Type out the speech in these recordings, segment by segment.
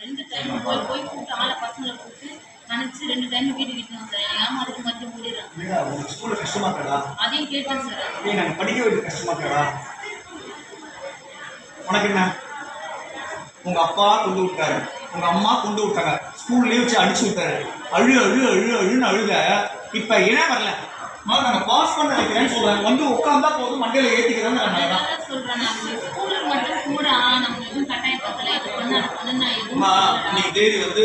2 time போய் கூப்பிட்டு ஆளை பசங்களை கூப்பிட்டு அனுப்பிச்சு 2 டைம் வீட்டுக்கு விட்டுணும் சார். ஏமா அதுக்கு மத்திய முடியறாங்க. உங்க ஸ்கூல்ல கஷ்டமா இருக்கா? அதையும் கேட்டேன் சார். நீ நாங்க படிக்க வைக்க கஷ்டமா இருக்கா? உனக்கு என்ன? உங்க அப்பா கொண்டு விட்டாரு, உங்க அம்மா கொண்டு விட்டாங்க, ஸ்கூல்லேயே வச்சு அடிச்சு விட்டாரு, அழுன்னு அழுத. இப்ப ஏன் வரல? நாங்க பாஸ் பண்ண வைக்கிறேன்னு சொல்றேன், வந்து உட்காந்தா போதும் மண்டையில ஏத்திக்கிறேன்னு சொல்றேன். ஸ்கூலுக்கு மட்டும் கூட நம்ம எதுவும் கட்டாயப்படுத்தல. இது பண்ண இன்னைக்கு தேதி வந்து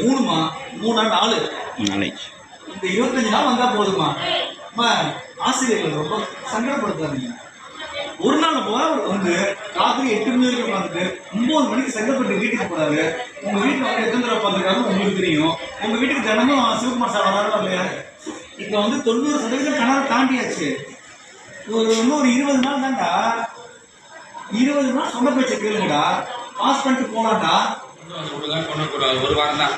3மா 3 4 நாளைக்கு இந்த 25 நாள் வந்தா போதுமா? ஆசிரியர்கள் ரொம்ப சங்கடப்படுத்தாதீங்க. ஒரு நாள் போல வந்து ராத்திரி 8 மணி வரைக்கும் உட்காந்துட்டு 9 மணிக்கு சங்கப்பட்டு வீட்டுக்கு போறாரு. உங்க வீட்டுல வந்து எத்தனை தடவை பார்த்துருக்காருன்னு உங்களுக்கு தெரியும். உங்க வீட்டுக்கு தினமும் சிவகுமார் சார் வராரு இல்லையா? இப்ப வந்து 90% கனவை தாண்டியாச்சு. இன்னும் ஒரு 20 நாள் தான்டா. 20 நாள் சொன்ன பேச்சை கேளுங்கடா. பாஸ் பண்ணிட்டு போனாட்டா. ஒரு வாரம் தான்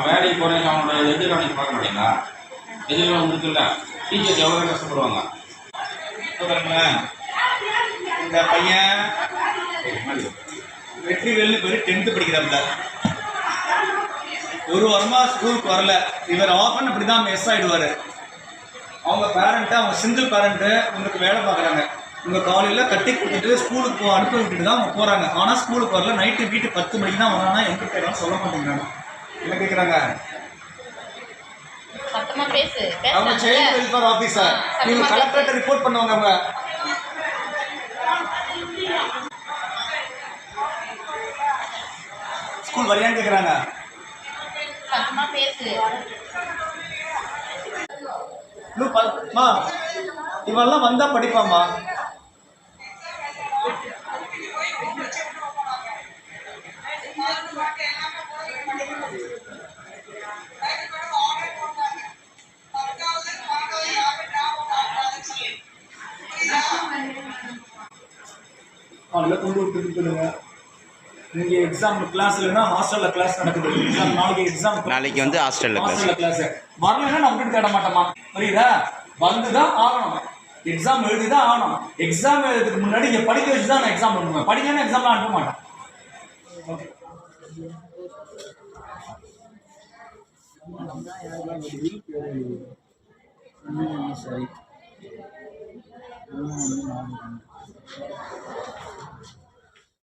வேலைக்கு போறேன். அவனோட எதிர்காலம் பார்க்க மாட்டீங்களா? எதிர்காலம் இருக்குல்ல, டீச்சர்ஸ் எவ்வளோ கஷ்டப்படுவாங்க. இந்த பையன் வெற்றிவேல்னு பேரு 10th படிக்கிறாப்ல. ஒரு வாரமா ஸ்கூலுக்கு வரல. இவர் ஆஃபன் அப்படிதான் மிஸ் ஆயிடுவாரு. அவங்க பேரண்ட்டு, அவங்க சிங்கிள் பேரண்ட்டு உங்களுக்கு வேலை பார்க்குறாங்க. உங்கள் காலையில் கட்டி கொடுத்துட்டு ஸ்கூலுக்கு அனுப்பி விட்டுட்டு தான் அவங்க போகிறாங்க. ஆனால் ஸ்கூலுக்கு வரல. நைட்டு வீட்டு 10 மணிக்கு தான் வராங்கன்னா எங்கே போயிடலாம் சொல்ல மாட்டேங்கிறாங்க. என்ன கேட்குறாங்க? அவங்க சைல்டு வெல்ஃபேர் ஆஃபீஸர். நீங்க கலெக்டர்கிட்ட ரிப்போர்ட் பண்ணுவாங்க. அவங்க ஸ்கூல் வரையான்னு கேட்குறாங்க. இவெல்லாம் வந்தா படிப்பாமா? கொண்டு விட்டுருங்க. நீங்க எக்ஸாம் கிளாஸ் இல்லைன்னா ஹாஸ்டல்ல கிளாஸ் நடக்குது. எக்ஸாம் நாளைக்கு வந்து ஹாஸ்டல்ல கிளாஸ் வரலன்னா நான் விட்டு தேட மாட்டோமா? புரியுதா? வந்துதான் ஆகணும். எக்ஸாம் எழுதிதான் ஆகணும். எக்ஸாம் எழுதுறதுக்கு முன்னாடி இங்க படிக்க வச்சுதான் நான் எக்ஸாம் பண்ணுவேன். படிக்கணும் எக்ஸாம்லாம் அனுப்ப மாட்டேன். சரி.